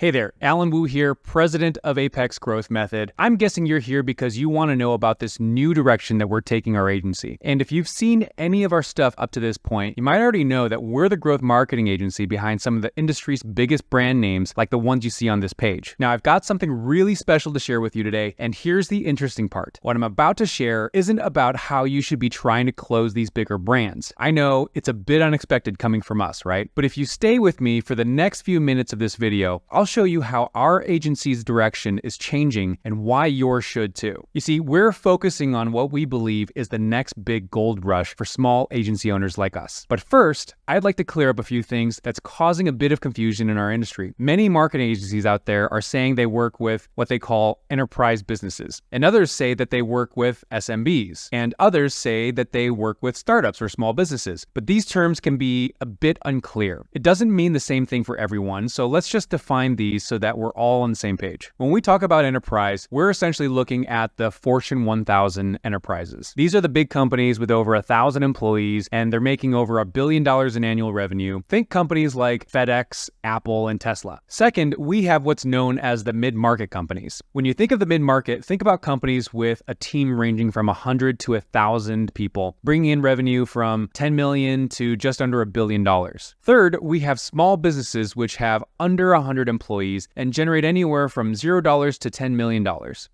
Hey there, Alan Wu here, president of Apex Growth Method. I'm guessing you're here because you want to know about this new direction that we're taking our agency. And if you've seen any of our stuff up to this point, you might already know that we're the growth marketing agency behind some of the industry's biggest brand names like the ones you see on this page. Now, I've got something really special to share with you today, and here's the interesting part. What I'm about to share isn't about how you should be trying to close these bigger brands. I know it's a bit unexpected coming from us, right? But if you stay with me for the next few minutes of this video, I'll show you how our agency's direction is changing and why yours should too. You see, we're focusing on what we believe is the next big gold rush for small agency owners like us. But first, I'd like to clear up a few things that's causing a bit of confusion in our industry. Many marketing agencies out there are saying they work with what they call enterprise businesses, and others say that they work with SMBs, and others say that they work with startups or small businesses. But these terms can be a bit unclear. It doesn't mean the same thing for everyone, so let's just define these so that we're all on the same page. When we talk about enterprise, we're essentially looking at the Fortune 1000 enterprises. These are the big companies with over 1,000 employees, and they're making over $1 billion in annual revenue. Think companies like FedEx, Apple, and Tesla. Second, we have what's known as the mid-market companies. When you think of the mid-market, think about companies with a team ranging from 100 to 1,000 people, bringing in revenue from 10 million to just under $1 billion. Third, we have small businesses which have under 100 employees and generate anywhere from $0 to $10 million.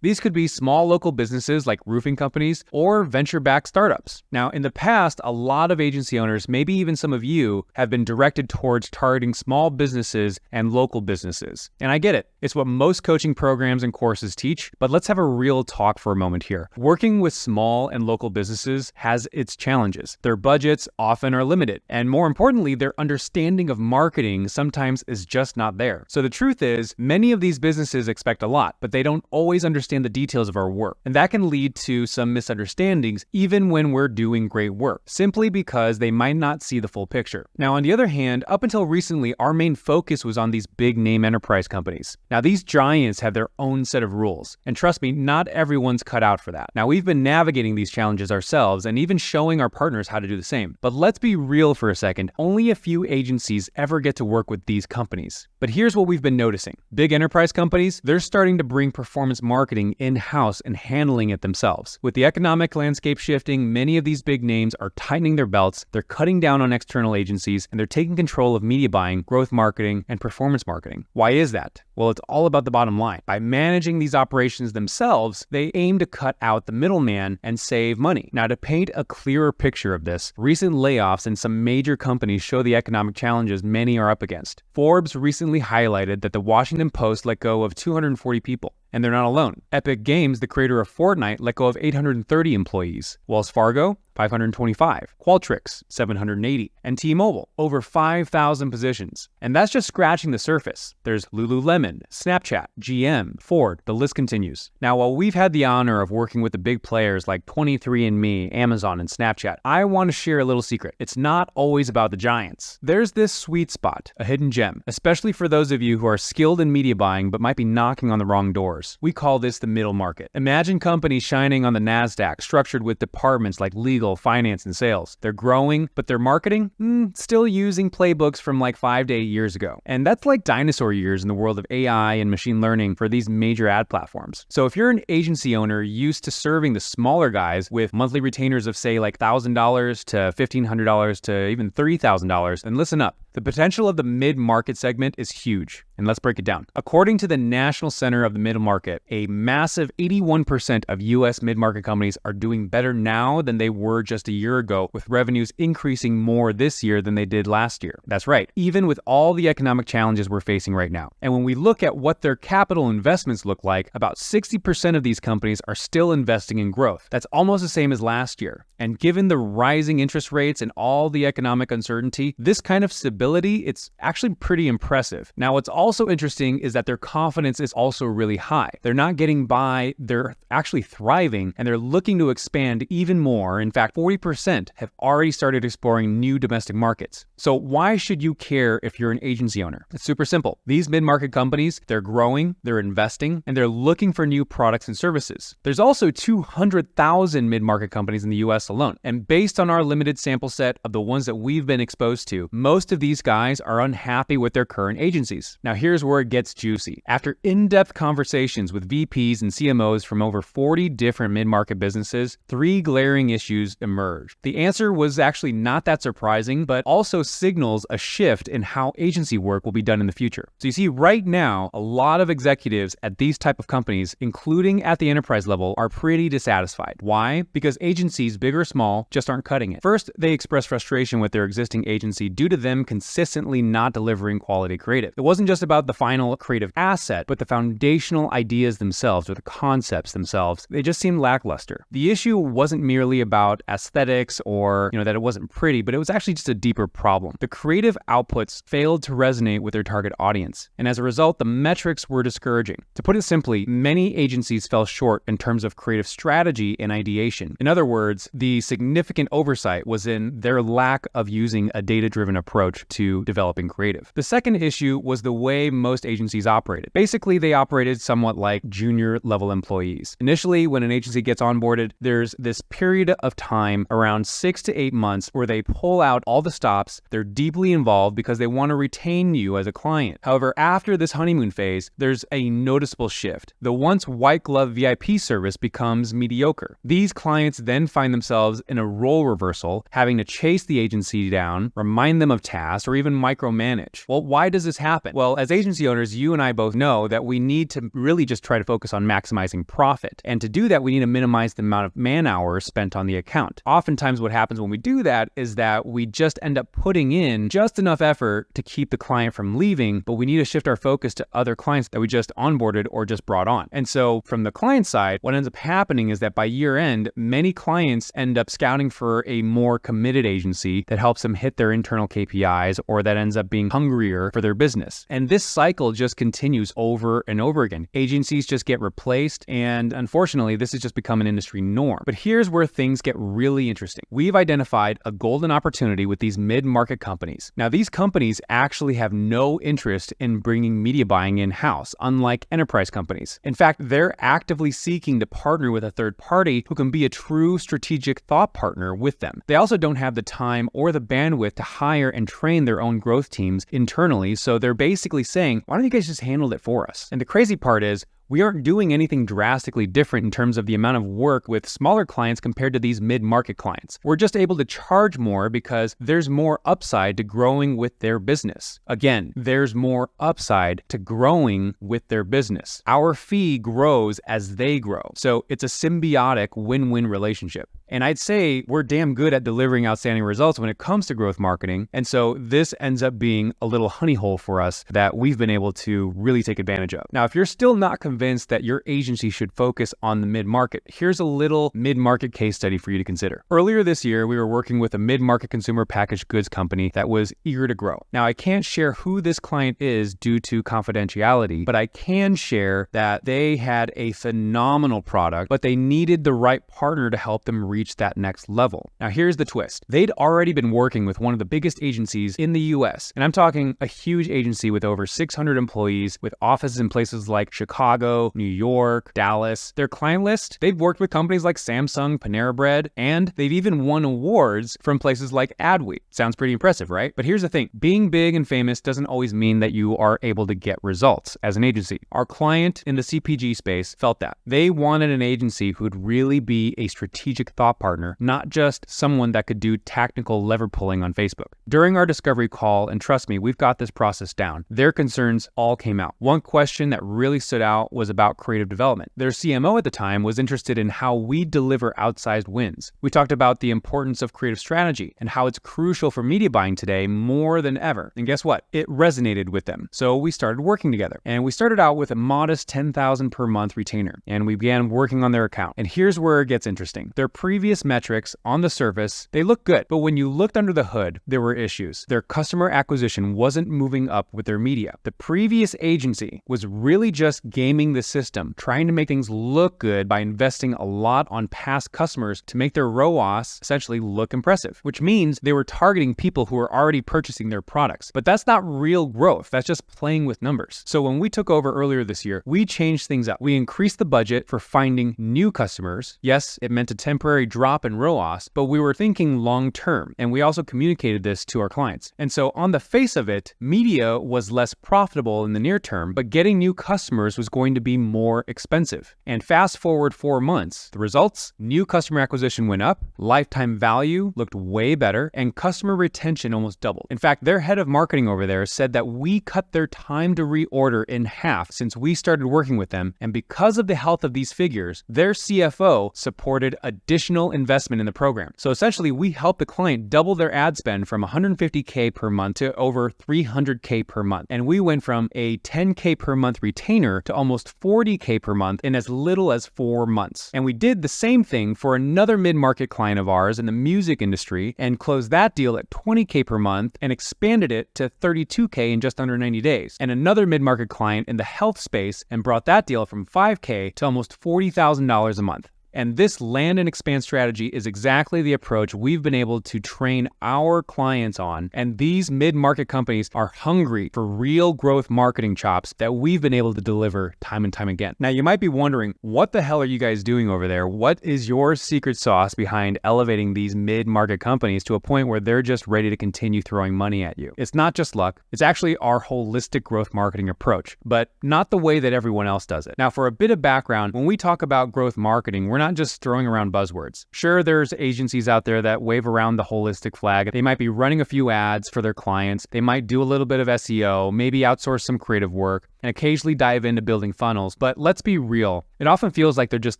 These could be small local businesses like roofing companies or venture-backed startups. Now, in the past, a lot of agency owners, maybe even some of you, have been directed towards targeting small businesses and local businesses. And I get it. It's what most coaching programs and courses teach, but let's have a real talk for a moment here. Working with small and local businesses has its challenges. Their budgets often are limited, and more importantly, their understanding of marketing sometimes is just not there. So the truth is, many of these businesses expect a lot, but they don't always understand the details of our work. And that can lead to some misunderstandings even when we're doing great work, simply because they might not see the full picture. Now, on the other hand, up until recently, our main focus was on these big name enterprise companies. Now, these giants have their own set of rules, and trust me, not everyone's cut out for that. Now, we've been navigating these challenges ourselves and even showing our partners how to do the same. But let's be real for a second. Only a few agencies ever get to work with these companies. But here's what we've been noticing. Big enterprise companies, they're starting to bring performance marketing in-house and handling it themselves. With the economic landscape shifting, many of these big names are tightening their belts, they're cutting down on external agencies, and they're taking control of media buying, growth marketing, and performance marketing. Why is that? Well, it's all about the bottom line. By managing these operations themselves, they aim to cut out the middleman and save money. Now, to paint a clearer picture of this, recent layoffs in some major companies show the economic challenges many are up against. Forbes recently highlighted that the Washington Post let go of 240 people. And they're not alone. Epic Games, the creator of Fortnite, let go of 830 employees. Wells Fargo, 525. Qualtrics, 780. And T-Mobile, over 5,000 positions. And that's just scratching the surface. There's Lululemon, Snapchat, GM, Ford, the list continues. Now, while we've had the honor of working with the big players like 23andMe, Amazon, and Snapchat, I want to share a little secret. It's not always about the giants. There's this sweet spot, a hidden gem, especially for those of you who are skilled in media buying but might be knocking on the wrong doors. We call this the middle market. Imagine companies shining on the NASDAQ, structured with departments like legal, finance, and sales. They're growing, but their marketing? Still using playbooks from like 5 to 8 years ago. And that's like dinosaur years in the world of AI and machine learning for these major ad platforms. So if you're an agency owner used to serving the smaller guys with monthly retainers of say like $1,000 to $1,500 to even $30,000, then listen up. The potential of the mid-market segment is huge, and let's break it down. According to the National Center of the Middle Market, a massive 81% of U.S. mid-market companies are doing better now than they were just a year ago, with revenues increasing more this year than they did last year. That's right, even with all the economic challenges we're facing right now. And when we look at what their capital investments look like, about 60% of these companies are still investing in growth. That's almost the same as last year. And given the rising interest rates and all the economic uncertainty, this kind of stability, it's actually pretty impressive. Now, what's also interesting is that their confidence is also really high. They're not getting by, they're actually thriving, and they're looking to expand even more. In fact, 40% have already started exploring new domestic markets. So why should you care if you're an agency owner? It's super simple. These mid-market companies, they're growing, they're investing, and they're looking for new products and services. There's also 200,000 mid-market companies in the US alone. And based on our limited sample set of the ones that we've been exposed to, most of these guys are unhappy with their current agencies. Now, here's where it gets juicy. After in-depth conversations with VPs and CMOs from over 40 different mid-market businesses, 3 glaring issues emerged. The answer was actually not that surprising, but also signals a shift in how agency work will be done in the future. So you see, right now, a lot of executives at these type of companies, including at the enterprise level, are pretty dissatisfied. Why? Because agencies, big or small, just aren't cutting it. First, they express frustration with their existing agency due to them consistently not delivering quality creative. It wasn't just about the final creative asset, but the foundational ideas themselves or the concepts themselves. They just seemed lackluster. The issue wasn't merely about aesthetics or, that it wasn't pretty, but it was actually just a deeper problem. The creative outputs failed to resonate with their target audience, and as a result, the metrics were discouraging. To put it simply, many agencies fell short in terms of creative strategy and ideation. In other words, the significant oversight was in their lack of using a data-driven approach to developing creative. The second issue was the way most agencies operated. Basically, they operated somewhat like junior-level employees. Initially, when an agency gets onboarded, there's this period of time around 6 to 8 months where they pull out all the stops. They're deeply involved because they want to retain you as a client. However, after this honeymoon phase, there's a noticeable shift. The once white-glove VIP service becomes mediocre. These clients then find themselves in a role reversal, having to chase the agency down, remind them of tasks, or even micromanage. Well, why does this happen? Well, as agency owners, you and I both know that we need to really just try to focus on maximizing profit. And to do that, we need to minimize the amount of man-hours spent on the account. Oftentimes what happens when we do that is that we just end up putting in just enough effort to keep the client from leaving, but we need to shift our focus to other clients that we just onboarded or just brought on. And so from the client side, what ends up happening is that by year end, many clients end up scouting for a more committed agency that helps them hit their internal KPIs or that ends up being hungrier for their business. And this cycle just continues over and over again. Agencies just get replaced, and unfortunately, this has just become an industry norm. But here's where things get really interesting. We've identified a golden opportunity with these mid-market companies. Now, these companies actually have no interest in bringing media buying in-house, unlike enterprise companies. In fact, they're actively seeking to partner with a third party who can be a true strategic thought partner with them. They also don't have the time or the bandwidth to hire and train their own growth teams internally, so they're basically saying, why don't you guys just handle it for us? And the crazy part is, we aren't doing anything drastically different in terms of the amount of work with smaller clients compared to these mid-market clients. We're just able to charge more because there's more upside to growing with their business. Again, there's more upside to growing with their business. Our fee grows as they grow. So it's a symbiotic win-win relationship. And I'd say we're damn good at delivering outstanding results when it comes to growth marketing. And so this ends up being a little honey hole for us that we've been able to really take advantage of. Now, if you're still not convinced that your agency should focus on the mid-market, here's a little mid-market case study for you to consider. Earlier this year, we were working with a mid-market consumer packaged goods company that was eager to grow. Now, I can't share who this client is due to confidentiality, but I can share that they had a phenomenal product, but they needed the right partner to help them reach that next level. Now, here's the twist. They'd already been working with one of the biggest agencies in the US, and I'm talking a huge agency with over 600 employees with offices in places like Chicago, New York, Dallas. Their client list, they've worked with companies like Samsung, Panera Bread, and they've even won awards from places like Adweek. Sounds pretty impressive, right? But here's the thing. Being big and famous doesn't always mean that you are able to get results as an agency. Our client in the CPG space felt that. They wanted an agency who'd really be a strategic thought partner, not just someone that could do tactical lever pulling on Facebook. During our discovery call, and trust me, we've got this process down, their concerns all came out. One question that really stood out was about creative development. Their CMO at the time was interested in how we deliver outsized wins. We talked about the importance of creative strategy and how it's crucial for media buying today more than ever. And guess what? It resonated with them. So we started working together. And we started out with a modest $10,000 per month retainer, and we began working on their account. And here's where it gets interesting. Their previous metrics on the surface, they look good, but when you looked under the hood, there were issues. Their customer acquisition wasn't moving up with their media. The previous agency was really just gaming the system, trying to make things look good by investing a lot on past customers to make their ROAS essentially look impressive, which means they were targeting people who were already purchasing their products. But that's not real growth. That's just playing with numbers. So when we took over earlier this year, we changed things up. We increased the budget for finding new customers. Yes, it meant a temporary drop in ROAS, but we were thinking long term, and we also communicated this to our clients. And so on the face of it, media was less profitable in the near term, but getting new customers was going to be more expensive. And fast forward 4 months, the results? New customer acquisition went up, lifetime value looked way better, and customer retention almost doubled. In fact, their head of marketing over there said that we cut their time to reorder in half since we started working with them, and because of the health of these figures, their CFO supported additional investment in the program. So essentially, we helped the client double their ad spend from $150K per month to over $300K per month. And we went from a $10K per month retainer to almost $40K per month in as little as 4 months. And we did the same thing for another mid-market client of ours in the music industry and closed that deal at $20K per month and expanded it to $32K in just under 90 days. And another mid-market client in the health space and brought that deal from $5K to almost $40,000 a month. And this land and expand strategy is exactly the approach we've been able to train our clients on. And these mid-market companies are hungry for real growth marketing chops that we've been able to deliver time and time again. Now, you might be wondering, what the hell are you guys doing over there? What is your secret sauce behind elevating these mid-market companies to a point where they're just ready to continue throwing money at you? It's not just luck. It's actually our holistic growth marketing approach, but not the way that everyone else does it. Now, for a bit of background, when we talk about growth marketing, we're not just throwing around buzzwords. Sure, there's agencies out there that wave around the holistic flag. They might be running a few ads for their clients. They might do a little bit of SEO, maybe outsource some creative work, and occasionally dive into building funnels. But let's be real. It often feels like they're just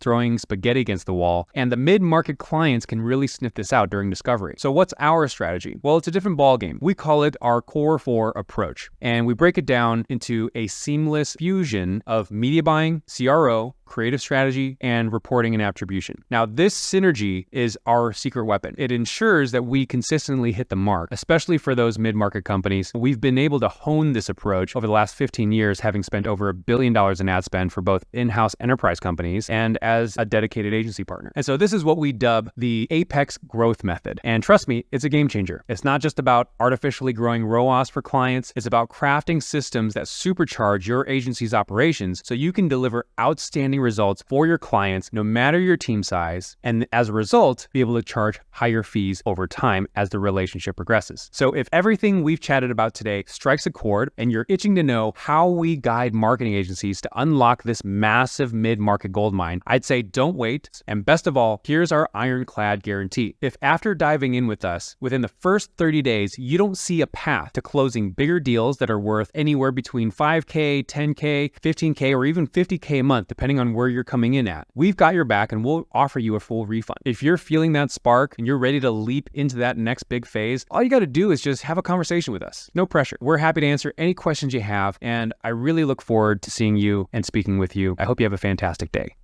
throwing spaghetti against the wall, and the mid-market clients can really sniff this out during discovery. So what's our strategy? Well, it's a different ballgame. We call it our Core 4 approach, and we break it down into a seamless fusion of media buying, CRO, creative strategy, and reporting and attribution. Now, this synergy is our secret weapon. It ensures that we consistently hit the mark, especially for those mid-market companies. We've been able to hone this approach over the last 15 years, having spent over $1 billion in ad spend for both in-house enterprise companies and as a dedicated agency partner. And so this is what we dub the Apex growth method. And trust me, it's a game changer. It's not just about artificially growing ROAS for clients. It's about crafting systems that supercharge your agency's operations so you can deliver outstanding results for your clients, no matter your team size, and as a result, be able to charge higher fees over time as the relationship progresses. So if everything we've chatted about today strikes a chord and you're itching to know how we guide marketing agencies to unlock this massive mid-market goldmine, I'd say don't wait. And best of all, here's our ironclad guarantee. If after diving in with us, within the first 30 days, you don't see a path to closing bigger deals that are worth anywhere between $5K, $10K, $15K, or even $50K a month, depending on where you're coming in at, we've got your back and we'll offer you a full refund. If you're feeling that spark and you're ready to leap into that next big phase, all you got to do is just have a conversation with us. No pressure. We're happy to answer any questions you have, and I really look forward to seeing you and speaking with you. I hope you have a fantastic day.